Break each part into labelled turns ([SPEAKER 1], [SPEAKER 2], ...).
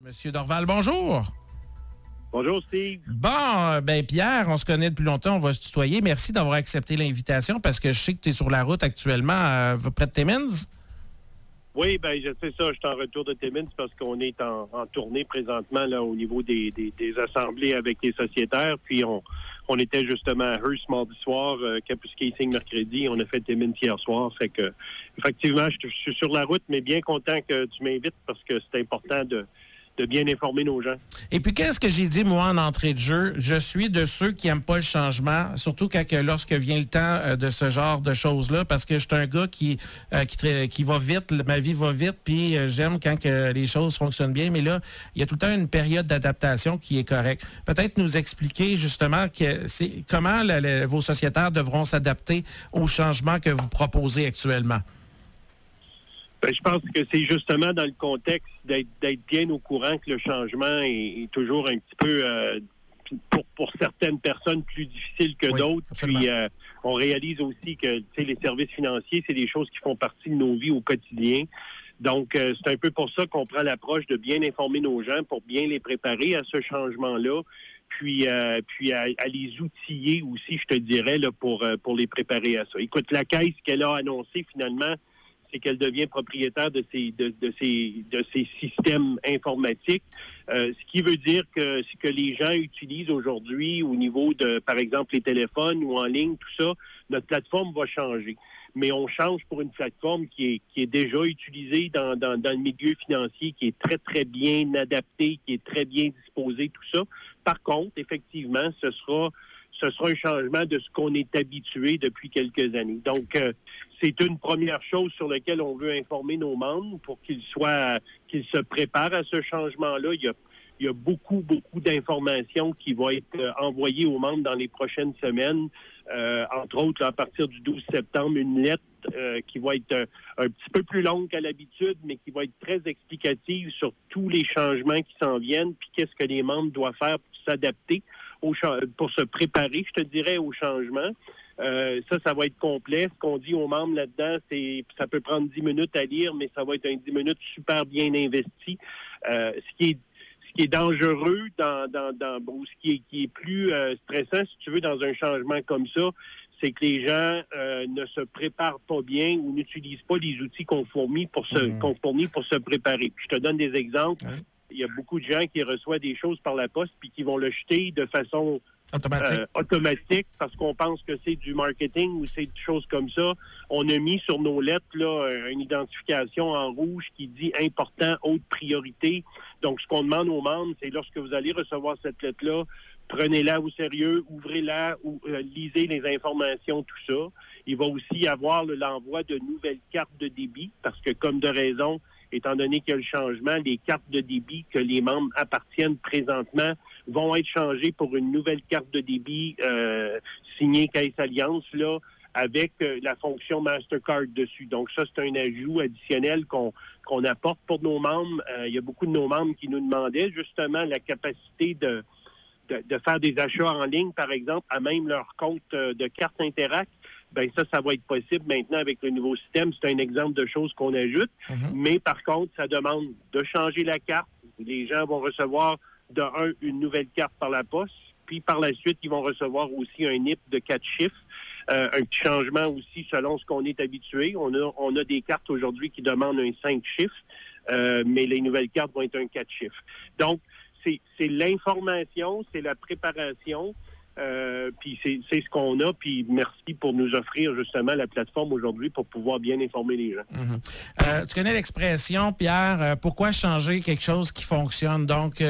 [SPEAKER 1] Monsieur Dorval, bonjour.
[SPEAKER 2] Bonjour, Steve.
[SPEAKER 1] Bon, Pierre, on se connaît depuis longtemps, on va se tutoyer. Merci d'avoir accepté l'invitation parce que je sais que tu es sur la route actuellement près de Timmins.
[SPEAKER 2] Oui, je sais ça. Je suis en retour de Timmins parce qu'on est en tournée présentement là au niveau des assemblées avec les sociétaires. Puis on était justement à Hearst mardi soir, Campus Casing mercredi. On a fait Timmins hier soir. Fait que effectivement, je suis sur la route, mais bien content que tu m'invites parce que c'est important de bien informer nos gens.
[SPEAKER 1] Et puis, qu'est-ce que j'ai dit, moi, en entrée de jeu? Je suis de ceux qui n'aiment pas le changement, surtout lorsque vient le temps de ce genre de choses-là, parce que je suis un gars qui va vite, ma vie va vite, puis j'aime quand que les choses fonctionnent bien, mais là, il y a tout le temps une période d'adaptation qui est correcte. Peut-être nous expliquer, justement, comment vos sociétaires devront s'adapter aux changements que vous proposez actuellement.
[SPEAKER 2] Je pense que c'est justement dans le contexte d'être bien au courant que le changement est toujours un petit peu, pour certaines personnes, plus difficile que d'autres.
[SPEAKER 1] Absolument.
[SPEAKER 2] Puis, on réalise aussi que les services financiers, c'est des choses qui font partie de nos vies au quotidien. Donc, c'est un peu pour ça qu'on prend l'approche de bien informer nos gens pour bien les préparer à ce changement-là. Puis à les outiller aussi, je te dirais, là, pour les préparer à ça. Écoute, la Caisse qu'elle a annoncé finalement, c'est qu'elle devient propriétaire de ces systèmes informatiques. Ce qui veut dire que ce que les gens utilisent aujourd'hui au niveau de, par exemple, les téléphones ou en ligne, tout ça, notre plateforme va changer. Mais on change pour une plateforme qui est déjà utilisée dans le milieu financier, qui est très, très bien adaptée, qui est très bien disposée, tout ça. Par contre, effectivement, ce sera un changement de ce qu'on est habitué depuis quelques années. Donc, c'est une première chose sur laquelle on veut informer nos membres pour qu'ils se préparent à ce changement-là. Il y a beaucoup, beaucoup d'informations qui vont être envoyées aux membres dans les prochaines semaines. Entre autres, là, à partir du 12 septembre, une lettre qui va être un petit peu plus longue qu'à l'habitude, mais qui va être très explicative sur tous les changements qui s'en viennent, puis qu'est-ce que les membres doivent faire pour s'adapter, pour se préparer, je te dirais, au changement. Ça va être complet. Ce qu'on dit aux membres là-dedans, ça peut prendre 10 minutes à lire, mais ça va être un 10 minutes super bien investi. Ce qui est dangereux ce qui est plus stressant, si tu veux, dans un changement comme ça, c'est que les gens ne se préparent pas bien ou n'utilisent pas les outils qu'on fournit pour se préparer. Puis je te donne des exemples. Ouais. Il y a beaucoup de gens qui reçoivent des choses par la poste puis qui vont le jeter de façon automatique parce qu'on pense que c'est du marketing ou c'est des choses comme ça. On a mis sur nos lettres là une identification en rouge qui dit « important, haute priorité ». Donc, ce qu'on demande aux membres, c'est lorsque vous allez recevoir cette lettre-là, prenez-la au sérieux, ouvrez-la, lisez les informations, tout ça. Il va aussi y avoir l'envoi de nouvelles cartes de débit parce que, comme de raison, étant donné qu'il y a le changement, les cartes de débit que les membres appartiennent présentement vont être changées pour une nouvelle carte de débit signée Caisse Alliance, là, avec la fonction Mastercard dessus. Donc ça, c'est un ajout additionnel qu'on apporte pour nos membres. Il y a beaucoup de nos membres qui nous demandaient justement la capacité de faire des achats en ligne, par exemple, à même leur compte de carte Interact. Ça va être possible maintenant avec le nouveau système. C'est un exemple de choses qu'on ajoute. Mm-hmm. Mais par contre, ça demande de changer la carte. Les gens vont recevoir une nouvelle carte par la poste. Puis par la suite, ils vont recevoir aussi un NIP de 4 chiffres. Un petit changement aussi selon ce qu'on est habitué. On a des cartes aujourd'hui qui demandent un 5 chiffres, mais les nouvelles cartes vont être un 4 chiffres. Donc, c'est l'information, c'est la préparation. Puis c'est ce qu'on a, puis merci pour nous offrir justement la plateforme aujourd'hui pour pouvoir bien informer les gens.
[SPEAKER 1] Mm-hmm. Tu connais l'expression, Pierre, pourquoi changer quelque chose qui fonctionne? Donc,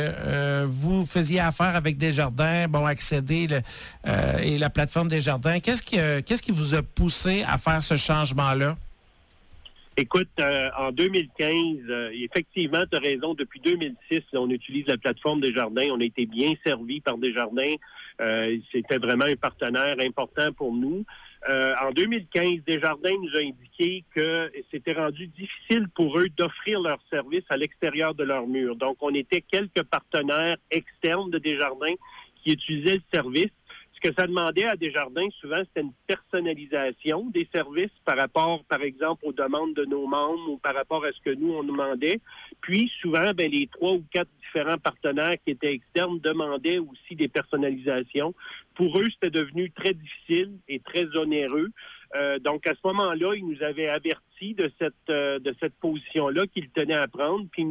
[SPEAKER 1] vous faisiez affaire avec Desjardins, accéder et la plateforme Desjardins. Qu'est-ce qui vous a poussé à faire ce changement-là?
[SPEAKER 2] Écoute, en 2015, effectivement, tu as raison, depuis 2006, là, on utilise la plateforme Desjardins. On a été bien servi par Desjardins. C'était vraiment un partenaire important pour nous. En 2015, Desjardins nous a indiqué que c'était rendu difficile pour eux d'offrir leurs services à l'extérieur de leurs murs. Donc, on était quelques partenaires externes de Desjardins qui utilisaient le service, Ce que ça demandait à Desjardins, souvent, c'était une personnalisation des services par rapport, par exemple, aux demandes de nos membres ou par rapport à ce que nous, on demandait. Puis, souvent, les 3 ou 4 différents partenaires qui étaient externes demandaient aussi des personnalisations. Pour eux, c'était devenu très difficile et très onéreux. Donc, à ce moment-là, ils nous avaient avertis de cette position-là qu'ils tenaient à prendre. Puis,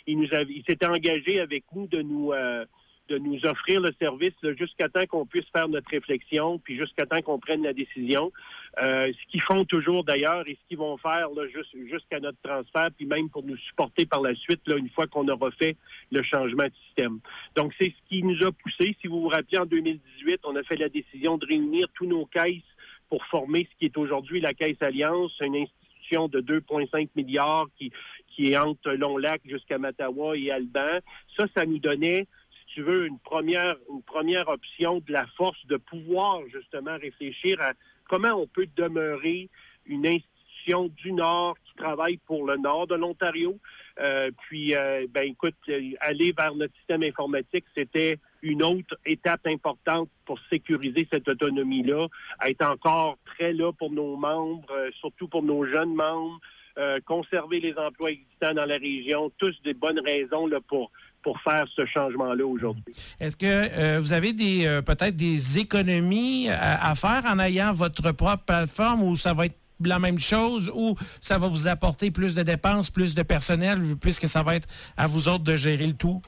[SPEAKER 2] ils s'étaient engagés avec nous de nous offrir le service là, jusqu'à temps qu'on puisse faire notre réflexion, puis jusqu'à temps qu'on prenne la décision. Ce qu'ils font toujours d'ailleurs et ce qu'ils vont faire là, jusqu'à notre transfert, puis même pour nous supporter par la suite, là, une fois qu'on aura fait le changement de système. Donc, c'est ce qui nous a poussé. Si vous vous rappelez, en 2018, on a fait la décision de réunir tous nos caisses pour former ce qui est aujourd'hui la Caisse Alliance, une institution de 2,5 milliards qui est entre Long-Lac jusqu'à Mattawa et Alban. Ça nous donnait, tu veux, une première option de la force de pouvoir justement réfléchir à comment on peut demeurer une institution du Nord qui travaille pour le Nord de l'Ontario. Écoute, aller vers notre système informatique, c'était une autre étape importante pour sécuriser cette autonomie-là, à être encore très là pour nos membres, surtout pour nos jeunes membres, conserver les emplois existants dans la région, tous des bonnes raisons là, pour faire ce changement-là aujourd'hui.
[SPEAKER 1] Est-ce que vous avez peut-être des économies à faire en ayant votre propre plateforme ou ça va être la même chose ou ça va vous apporter plus de dépenses, plus de personnel puisque ça va être à vous autres de gérer le tout?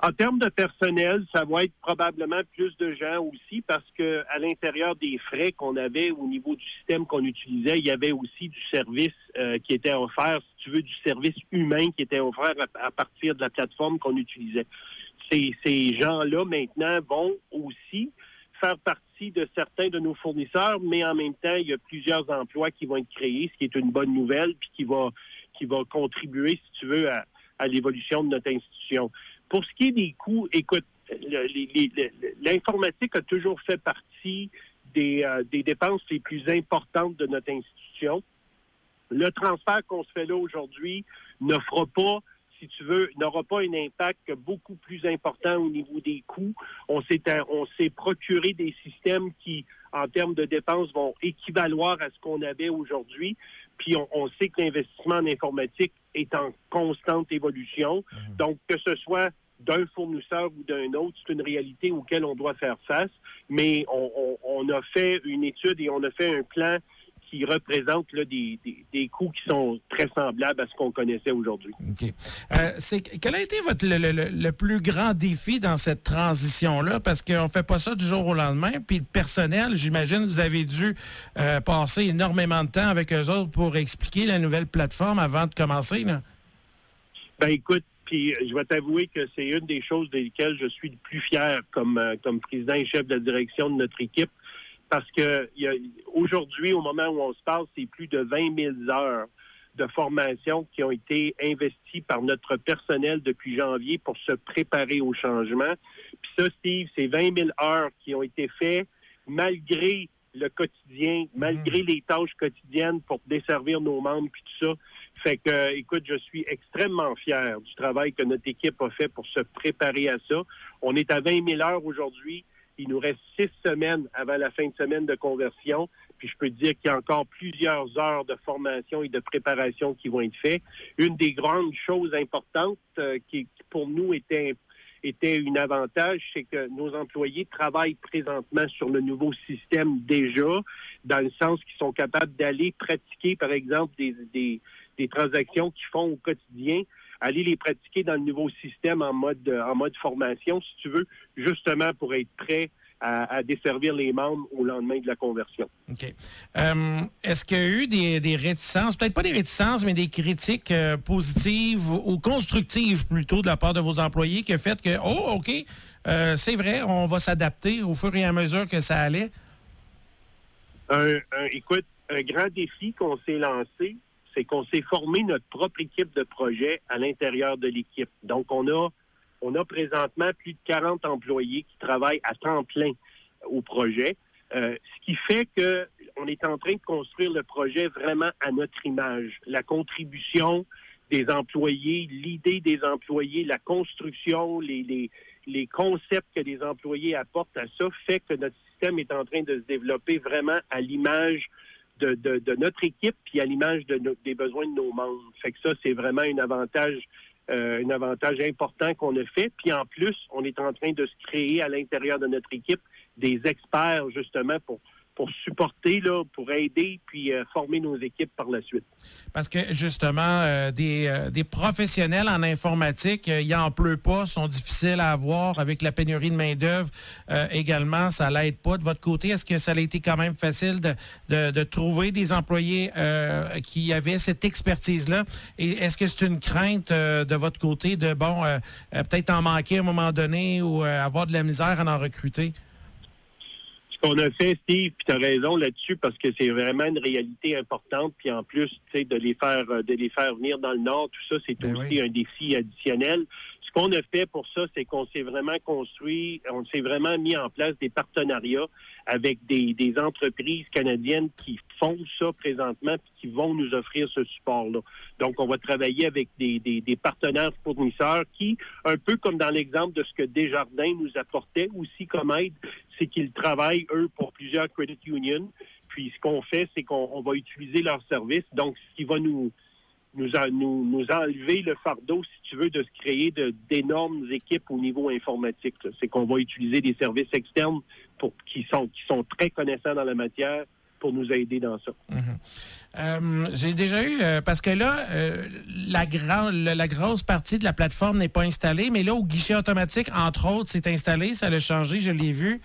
[SPEAKER 2] En termes de personnel, ça va être probablement plus de gens aussi parce que à l'intérieur des frais qu'on avait au niveau du système qu'on utilisait, il y avait aussi du service qui était offert, si tu veux, du service humain qui était offert à partir de la plateforme qu'on utilisait. Ces gens-là, maintenant, vont aussi faire partie de certains de nos fournisseurs, mais en même temps, il y a plusieurs emplois qui vont être créés, ce qui est une bonne nouvelle, puis qui va contribuer, si tu veux, à l'évolution de notre institution. Pour ce qui est des coûts, écoute, l'informatique a toujours fait partie des dépenses les plus importantes de notre institution. Le transfert qu'on se fait là aujourd'hui n'aura pas un impact beaucoup plus important au niveau des coûts. On s'est procuré des systèmes qui, en termes de dépenses, vont équivaloir à ce qu'on avait aujourd'hui. Puis on sait que l'investissement en informatique est en constante évolution. Donc, que ce soit d'un fournisseur ou d'un autre, c'est une réalité auquel on doit faire face. Mais on a fait une étude et on a fait un plan qui représente là, des coûts qui sont très semblables à ce qu'on connaissait aujourd'hui.
[SPEAKER 1] OK. Quel a été le plus grand défi dans cette transition-là? Parce qu'on ne fait pas ça du jour au lendemain. Puis le personnel, j'imagine, vous avez dû passer énormément de temps avec eux autres pour expliquer la nouvelle plateforme avant de commencer, là?
[SPEAKER 2] Ben écoute, puis je vais t'avouer que c'est une des choses desquelles je suis le plus fier comme président et chef de la direction de notre équipe. Parce que aujourd'hui, au moment où on se parle, c'est plus de 20 000 heures de formation qui ont été investies par notre personnel depuis janvier pour se préparer au changement. Puis ça, Steve, c'est 20 000 heures qui ont été faites malgré le quotidien, malgré les tâches quotidiennes pour desservir nos membres, puis tout ça. Fait que, écoute, je suis extrêmement fier du travail que notre équipe a fait pour se préparer à ça. On est à 20 000 heures aujourd'hui. Il nous reste 6 semaines avant la fin de semaine de conversion. Puis je peux te dire qu'il y a encore plusieurs heures de formation et de préparation qui vont être faites. Une des grandes choses importantes qui pour nous était un avantage, c'est que nos employés travaillent présentement sur le nouveau système déjà, dans le sens qu'ils sont capables d'aller pratiquer, par exemple, des transactions qu'ils font au quotidien, aller les pratiquer dans le nouveau système en mode formation, si tu veux, justement pour être prêt à desservir les membres au lendemain de la conversion.
[SPEAKER 1] OK. Est-ce qu'il y a eu des réticences, peut-être pas des réticences, mais des critiques positives ou constructives plutôt de la part de vos employés qui a fait que, OK, c'est vrai, on va s'adapter au fur et à mesure que ça allait?
[SPEAKER 2] Écoute, un grand défi qu'on s'est lancé, c'est qu'on s'est formé notre propre équipe de projet à l'intérieur de l'équipe. Donc, on a présentement plus de 40 employés qui travaillent à temps plein au projet, ce qui fait qu'on est en train de construire le projet vraiment à notre image. La contribution des employés, l'idée des employés, la construction, les concepts que les employés apportent à ça fait que notre système est en train de se développer vraiment à l'image de notre équipe puis à l'image des besoins de nos membres. Fait que ça, c'est vraiment un avantage important qu'on a fait. Puis en plus, on est en train de se créer à l'intérieur de notre équipe des experts justement pour supporter, là, pour aider, puis former nos équipes par la suite.
[SPEAKER 1] Parce que, justement, des professionnels en informatique, il n'en pleut pas, sont difficiles à avoir avec la pénurie de main-d'œuvre. Également, ça l'aide pas. De votre côté, est-ce que ça a été quand même facile de trouver des employés qui avaient cette expertise-là? Et est-ce que c'est une crainte de votre côté de, peut-être en manquer à un moment donné ou avoir de la misère à en recruter?
[SPEAKER 2] On a fait, Steve, puis tu as raison là-dessus, parce que c'est vraiment une réalité importante. Puis en plus, tu sais, de les faire venir dans le Nord, tout ça, c'est aussi un défi additionnel. Ce qu'on a fait pour ça, c'est qu'on s'est vraiment mis en place des partenariats avec des entreprises canadiennes qui font ça présentement puis qui vont nous offrir ce support-là. Donc, on va travailler avec des partenaires fournisseurs qui, un peu comme dans l'exemple de ce que Desjardins nous apportait aussi comme aide, c'est qu'ils travaillent, eux, pour plusieurs credit unions. Puis, ce qu'on fait, c'est qu'on va utiliser leurs services. Donc, ce qui va nous enlever le fardeau, si tu veux, de se créer d'énormes équipes au niveau informatique. Là. C'est qu'on va utiliser des services externes qui sont très connaissants dans la matière pour nous aider dans ça.
[SPEAKER 1] J'ai déjà eu, parce que là, la grosse partie de la plateforme n'est pas installée, mais là, au guichet automatique, entre autres, c'est installé, ça l'a changé, je l'ai vu.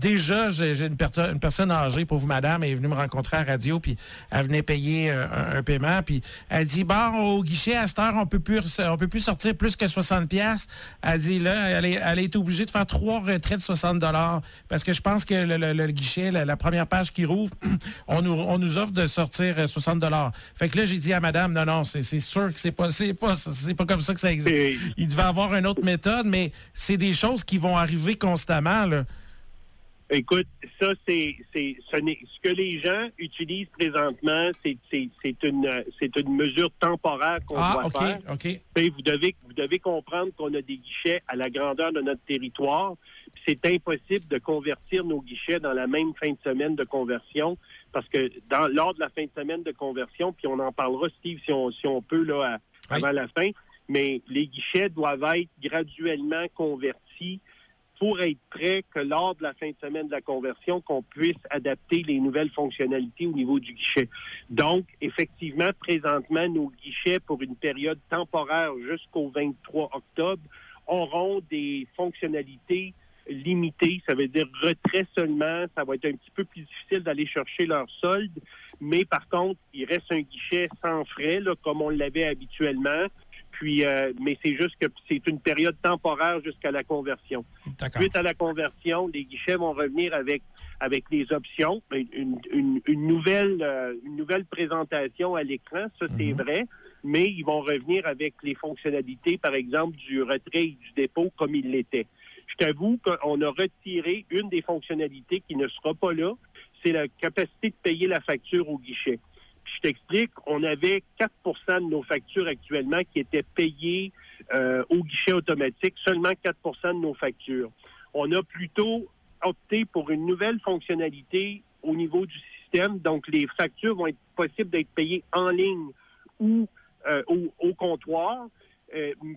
[SPEAKER 1] Déjà, j'ai une personne âgée, pour vous, madame, elle est venue me rencontrer à la radio, puis elle venait payer un paiement, puis elle dit, au guichet, à cette heure, on peut plus sortir plus que 60$. Elle dit, là, elle a été obligée de faire 3 retraits de $60, parce que je pense que le guichet, la première page qui rouvre, on nous offre de sortir $60. Fait que là, j'ai dit à madame, non, c'est sûr que c'est pas comme ça que ça existe. Il devait avoir une autre méthode, mais c'est des choses qui vont arriver constamment, là.
[SPEAKER 2] Écoute, ça, ce que les gens utilisent présentement, c'est une mesure temporaire qu'on doit faire.
[SPEAKER 1] OK.
[SPEAKER 2] Vous devez comprendre qu'on a des guichets à la grandeur de notre territoire. C'est impossible de convertir nos guichets dans la même fin de semaine de conversion parce que lors de la fin de semaine de conversion, puis on en parlera, Steve, si on peut, là, avant la fin, mais les guichets doivent être graduellement convertis pour être prêts que lors de la fin de semaine de la conversion, qu'on puisse adapter les nouvelles fonctionnalités au niveau du guichet. Donc, effectivement, présentement, nos guichets, pour une période temporaire jusqu'au 23 octobre, auront des fonctionnalités limitées. Ça veut dire retrait seulement. Ça va être un petit peu plus difficile d'aller chercher leur solde. Mais par contre, il reste un guichet sans frais, là, comme on l'avait habituellement. Puis, mais c'est juste que c'est une période temporaire jusqu'à la conversion.
[SPEAKER 1] D'accord.
[SPEAKER 2] Suite à la conversion, les guichets vont revenir avec les options, une nouvelle présentation à l'écran, ça c'est vrai, mais ils vont revenir avec les fonctionnalités, par exemple, du retrait et du dépôt comme il l'était. Je t'avoue qu'on a retiré une des fonctionnalités qui ne sera pas là, c'est la capacité de payer la facture au guichet. Puis je t'explique, on avait 4 % de nos factures actuellement qui étaient payées au guichet automatique, seulement 4 % de nos factures. On a plutôt opté pour une nouvelle fonctionnalité au niveau du système, donc les factures vont être possibles d'être payées en ligne ou au comptoir.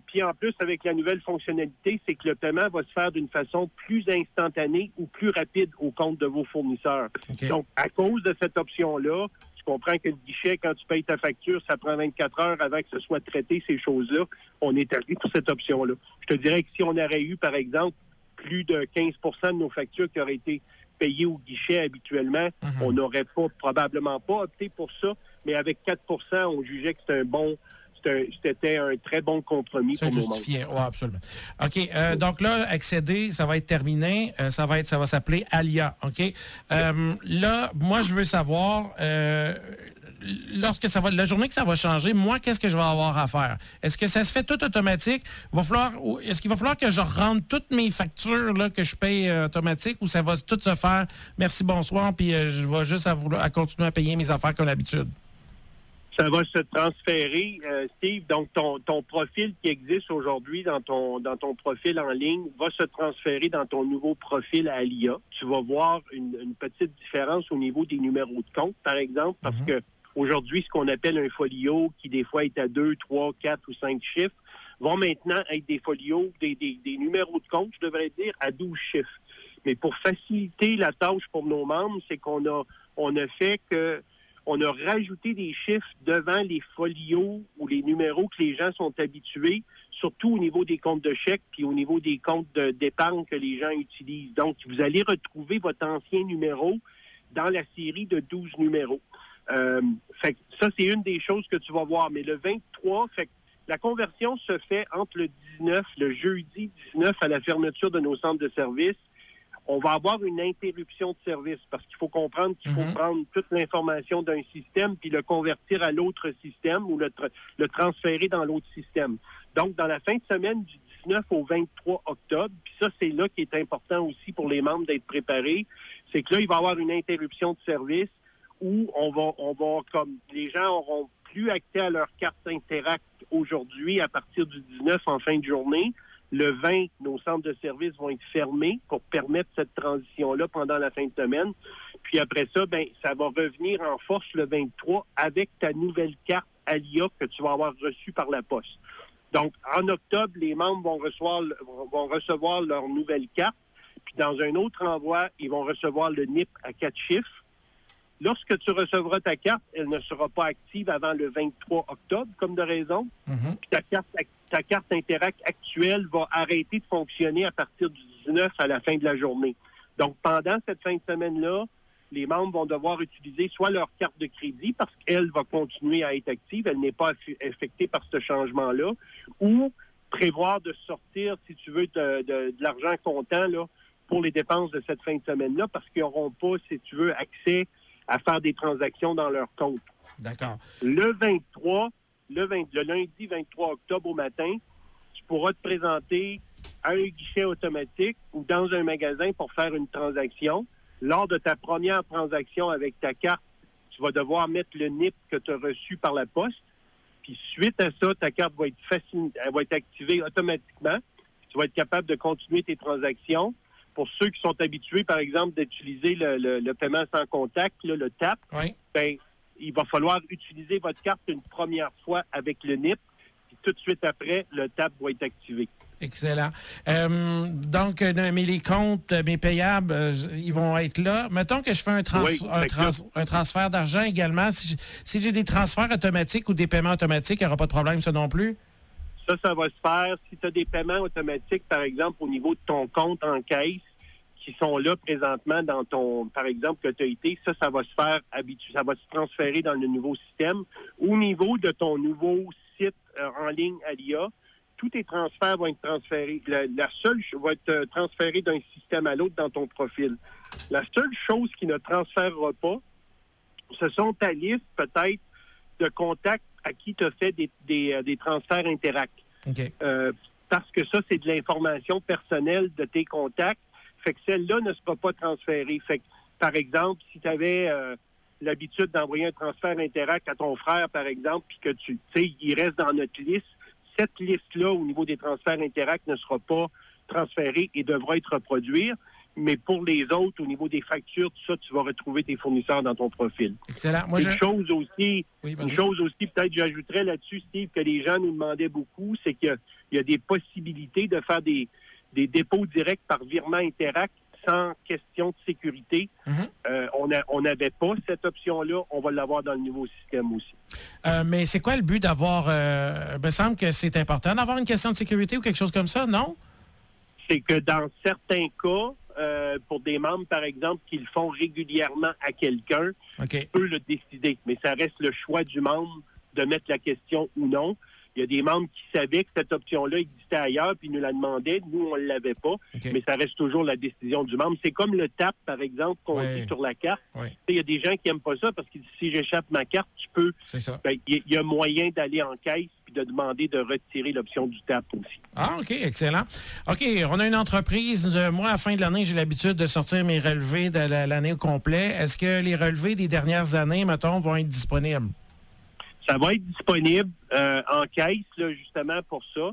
[SPEAKER 2] Puis en plus, avec la nouvelle fonctionnalité, c'est que le paiement va se faire d'une façon plus instantanée ou plus rapide au compte de vos fournisseurs. Okay. Donc, à cause de cette option-là, tu comprends que le guichet, quand tu payes ta facture, ça prend 24 heures avant que ce soit traité, ces choses-là. On est allé pour cette option-là. Je te dirais que si on aurait eu, par exemple, plus de 15 % de nos factures qui auraient été payées au guichet habituellement, on n'aurait probablement pas opté pour ça, mais avec 4 % on jugeait que c'était un très bon compromis pour nos membres.
[SPEAKER 1] Oui, absolument. OK. Donc là, accéder, ça va être terminé. Ça va s'appeler Alia. OK. Là, moi, je veux savoir, la journée que ça va changer, moi, qu'est-ce que je vais avoir à faire? Est-ce que ça se fait tout automatique? Est-ce qu'il va falloir que je rentre toutes mes factures là, que je paye automatique ou ça va tout se faire? Merci, bonsoir, puis je vais juste à continuer à payer mes affaires comme d'habitude?
[SPEAKER 2] Ça va se transférer, Steve. Donc, ton profil qui existe aujourd'hui dans ton profil en ligne va se transférer dans ton nouveau profil à Alia. Tu vas voir une petite différence au niveau des numéros de compte, par exemple, parce que aujourd'hui, ce qu'on appelle un folio, qui des fois est à 2, 3, 4 ou 5 chiffres, vont maintenant être des folios, des numéros de compte, je devrais dire, à 12 chiffres. Mais pour faciliter la tâche pour nos membres, c'est qu'on a rajouté des chiffres devant les folios ou les numéros que les gens sont habitués, surtout au niveau des comptes de chèques puis au niveau des comptes d'épargne que les gens utilisent. Donc, vous allez retrouver votre ancien numéro dans la série de 12 numéros. Fait que ça, c'est une des choses que tu vas voir. Mais le 23, fait que la conversion se fait entre le jeudi 19 à la fermeture de nos centres de services. On va avoir une interruption de service parce qu'il faut comprendre qu'il faut prendre toute l'information d'un système puis le convertir à l'autre système ou le transférer dans l'autre système. Donc, dans la fin de semaine du 19 au 23 octobre, puis ça, c'est là qui est important aussi pour les membres d'être préparés, c'est que là, il va y avoir une interruption de service où on va comme les gens auront plus accès à leur carte Interact aujourd'hui à partir du 19 en fin de journée. Le 20, nos centres de services vont être fermés pour permettre cette transition-là pendant la fin de semaine. Puis après ça, ça va revenir en force le 23 avec ta nouvelle carte Alia que tu vas avoir reçue par la poste. Donc, en octobre, les membres vont recevoir leur nouvelle carte. Puis dans un autre envoi, ils vont recevoir le NIP à 4 chiffres. Lorsque tu recevras ta carte, elle ne sera pas active avant le 23 octobre, comme de raison. Puis ta carte Interact actuelle va arrêter de fonctionner à partir du 19 à la fin de la journée. Donc, pendant cette fin de semaine-là, les membres vont devoir utiliser soit leur carte de crédit, parce qu'elle va continuer à être active, elle n'est pas affectée par ce changement-là, ou prévoir de sortir, si tu veux, de l'argent comptant là, pour les dépenses de cette fin de semaine-là, parce qu'ils n'auront pas, si tu veux, accès à faire des transactions dans leur compte.
[SPEAKER 1] D'accord.
[SPEAKER 2] Le lundi 23 octobre au matin, tu pourras te présenter à un guichet automatique ou dans un magasin pour faire une transaction. Lors de ta première transaction avec ta carte, tu vas devoir mettre le NIP que tu as reçu par la poste. Puis suite à ça, ta carte va être activée automatiquement. Tu vas être capable de continuer tes transactions. Pour ceux qui sont habitués, par exemple, d'utiliser le paiement sans contact, là, le TAP, il va falloir utiliser votre carte une première fois avec le NIP. Puis tout de suite après, le TAP va être activé.
[SPEAKER 1] Excellent. Donc, mais les comptes, mes payables, ils vont être là. Mettons que je fais un transfert d'argent également. Si j'ai des transferts automatiques ou des paiements automatiques, il n'y aura pas de problème, ça non plus?
[SPEAKER 2] Ça va se faire. Si tu as des paiements automatiques, par exemple, au niveau de ton compte en caisse, qui sont là présentement dans ton, par exemple, que tu as été, ça va se faire ça va se transférer dans le nouveau système. Au niveau de ton nouveau site en ligne Alia, tous tes transferts vont être transférés. La seule va être transférée d'un système à l'autre dans ton profil. La seule chose qui ne transférera pas, ce sont ta liste, peut-être, de contacts à qui tu as fait des transferts Interact.
[SPEAKER 1] Okay.
[SPEAKER 2] Parce que ça, c'est de l'information personnelle de tes contacts. Fait que celle-là ne sera pas transférée. Fait que, par exemple, si tu avais l'habitude d'envoyer un transfert Interact à ton frère, par exemple, puis que tu sais, il reste dans notre liste, cette liste-là, au niveau des transferts Interact, ne sera pas transférée et devra être reproduite. Mais pour les autres, au niveau des factures, tout ça, tu vas retrouver tes fournisseurs dans ton profil.
[SPEAKER 1] Excellent. Moi,
[SPEAKER 2] une chose aussi, peut-être j'ajouterais là-dessus, Steve, que les gens nous demandaient beaucoup, c'est qu'il y a des possibilités de faire des dépôts directs par virement Interact sans question de sécurité. On n'avait pas cette option-là. On va l'avoir dans le nouveau système aussi.
[SPEAKER 1] Mais c'est quoi le but d'avoir... il me semble que c'est important d'avoir une question de sécurité ou quelque chose comme ça, non?
[SPEAKER 2] C'est que dans certains cas, pour des membres, par exemple, qui le font régulièrement à quelqu'un, peut le décider. Mais ça reste le choix du membre de mettre la question ou non. Il y a des membres qui savaient que cette option-là existait ailleurs, puis nous la demandaient. Nous, on ne l'avait pas. Mais ça reste toujours la décision du membre. C'est comme le TAP, par exemple, qu'on dit sur la carte. Il y a des gens qui n'aiment pas ça parce que si j'échappe ma carte, tu peux...
[SPEAKER 1] C'est ça.
[SPEAKER 2] Il y a moyen d'aller en caisse puis de demander de retirer l'option du TAP aussi.
[SPEAKER 1] Ah, OK, excellent. OK, on a une entreprise. Moi, à la fin de l'année, j'ai l'habitude de sortir mes relevés de l'année au complet. Est-ce que les relevés des dernières années, mettons, vont être disponibles?
[SPEAKER 2] Ça va être disponible en caisse, là, justement, pour ça.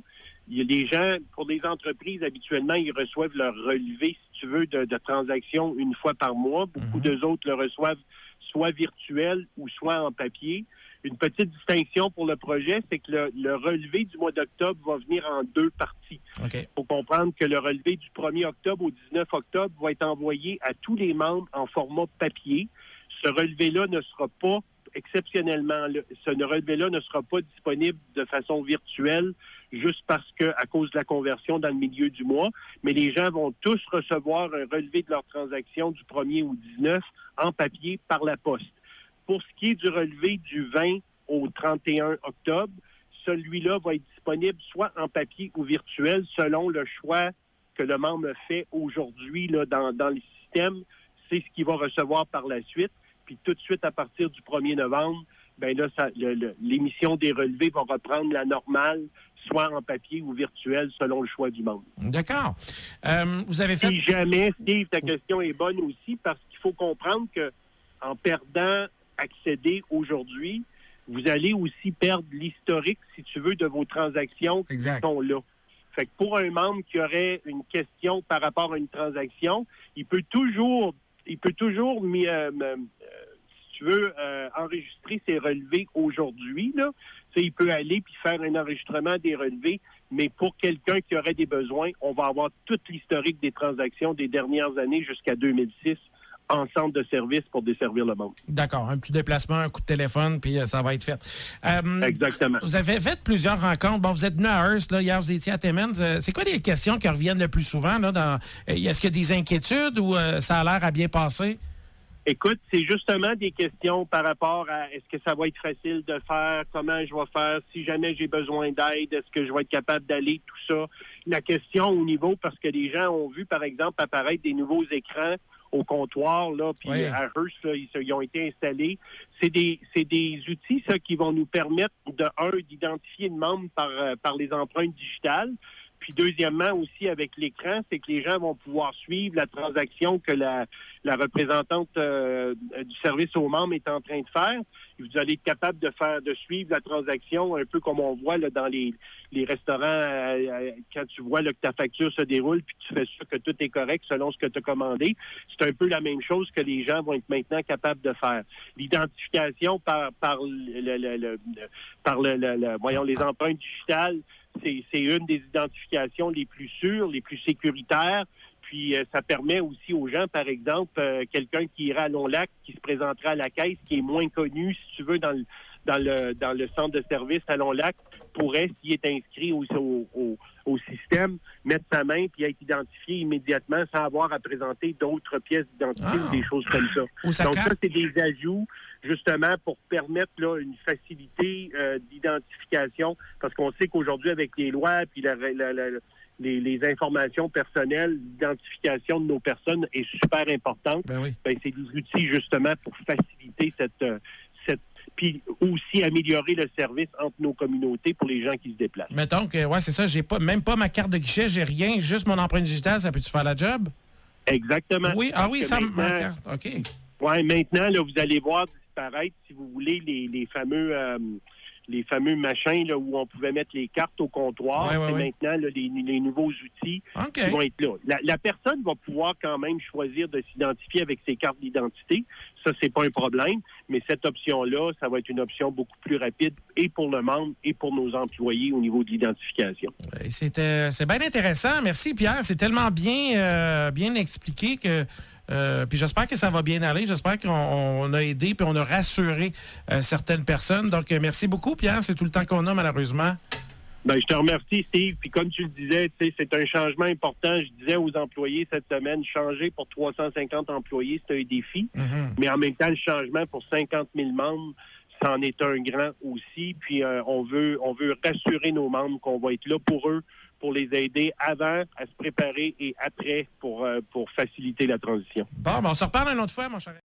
[SPEAKER 2] Il y a des gens, pour des entreprises, habituellement, ils reçoivent leur relevé, si tu veux, de transactions une fois par mois. Beaucoup d'eux autres le reçoivent soit virtuel ou soit en papier. Une petite distinction pour le projet, c'est que le relevé du mois d'octobre va venir en 2 parties. Il faut comprendre que le relevé du 1er octobre au 19 octobre va être envoyé à tous les membres en format papier. Ce relevé-là ne sera pas, exceptionnellement, ce relevé-là ne sera pas disponible de façon virtuelle juste parce que à cause de la conversion dans le milieu du mois, mais les gens vont tous recevoir un relevé de leur transaction du 1er au 19 en papier par la poste. Pour ce qui est du relevé du 20 au 31 octobre, celui-là va être disponible soit en papier ou virtuel selon le choix que le membre fait aujourd'hui là, dans le système. C'est ce qu'il va recevoir par la suite. Puis tout de suite, à partir du 1er novembre, ben là, l'émission des relevés va reprendre la normale, soit en papier ou virtuel, selon le choix du membre.
[SPEAKER 1] D'accord. Vous avez fait...
[SPEAKER 2] Si jamais, Steve, ta question est bonne aussi, parce qu'il faut comprendre que en perdant accéder aujourd'hui, vous allez aussi perdre l'historique, si tu veux, de vos transactions qui sont là. Fait que pour un membre qui aurait une question par rapport à une transaction, il peut toujours si tu veux, enregistrer ses relevés aujourd'hui, là. Il peut aller puis faire un enregistrement des relevés, mais pour quelqu'un qui aurait des besoins, on va avoir tout l'historique des transactions des dernières années jusqu'à 2006 en centre de service pour desservir le monde.
[SPEAKER 1] D'accord. Un petit déplacement, un coup de téléphone, puis ça va être fait.
[SPEAKER 2] Exactement.
[SPEAKER 1] Vous avez fait plusieurs rencontres. Bon, vous êtes venu à Hearst, là, hier, vous étiez à Timmins. C'est quoi les questions qui reviennent le plus souvent? Là, est-ce qu'il y a des inquiétudes ou ça a l'air à bien passer?
[SPEAKER 2] Écoute, c'est justement des questions par rapport à est-ce que ça va être facile de faire, comment je vais faire, si jamais j'ai besoin d'aide, est-ce que je vais être capable d'aller, tout ça. La question au niveau, parce que les gens ont vu, par exemple, apparaître des nouveaux écrans au comptoir, là, puis à Hearst, là, ils ont été installés. C'est des outils, ça, qui vont nous permettre, d'identifier le membre par les empreintes digitales. Puis deuxièmement, aussi avec l'écran, c'est que les gens vont pouvoir suivre la transaction que la représentante du service aux membres est en train de faire. Vous allez être capable de suivre la transaction un peu comme on voit là, dans les restaurants quand tu vois là, que ta facture se déroule puis que tu fais sûr que tout est correct selon ce que tu as commandé. C'est un peu la même chose que les gens vont être maintenant capables de faire. L'identification par les empreintes digitales, c'est une des identifications les plus sûres, les plus sécuritaires. Puis ça permet aussi aux gens, par exemple, quelqu'un qui ira à Long-Lac, qui se présentera à la caisse, qui est moins connu, si tu veux, dans le centre de service à Long-Lac, pourrait, s'il est inscrit au système, mettre sa main puis être identifié immédiatement sans avoir à présenter d'autres pièces d'identité ou des choses comme ça. Donc ça, c'est des ajouts justement pour permettre là, une facilité d'identification, parce qu'on sait qu'aujourd'hui, avec les lois puis les informations personnelles, l'identification de nos personnes est super importante. C'est des outils justement pour faciliter puis aussi améliorer le service entre nos communautés pour les gens qui se déplacent.
[SPEAKER 1] Mettons que, c'est ça, j'ai même pas ma carte de guichet, j'ai rien, juste mon empreinte digitale, ça peut-tu faire la job?
[SPEAKER 2] Exactement.
[SPEAKER 1] Oui, ça ma carte, OK.
[SPEAKER 2] Oui, maintenant, là, vous allez voir disparaître, si vous voulez, les fameux machins là, où on pouvait mettre les cartes au comptoir. Maintenant là, les nouveaux outils qui vont être là. La personne va pouvoir quand même choisir de s'identifier avec ses cartes d'identité. Ça, c'est pas un problème. Mais cette option-là, ça va être une option beaucoup plus rapide et pour le membre et pour nos employés au niveau de l'identification.
[SPEAKER 1] C'est bien intéressant. Merci, Pierre. C'est tellement bien expliqué que... puis j'espère que ça va bien aller. J'espère qu'on a aidé puis on a rassuré certaines personnes. Donc, merci beaucoup, Pierre. C'est tout le temps qu'on a, malheureusement.
[SPEAKER 2] Ben, je te remercie, Steve. Puis comme tu le disais, c'est un changement important. Je disais aux employés cette semaine, changer pour 350 employés, c'est un défi. Mais en même temps, le changement pour 50 000 membres, c'en est un grand aussi. Puis on veut rassurer nos membres qu'on va être là pour eux, pour les aider avant à se préparer et après pour faciliter la transition.
[SPEAKER 1] Bon, on se reparle une autre fois, mon cher.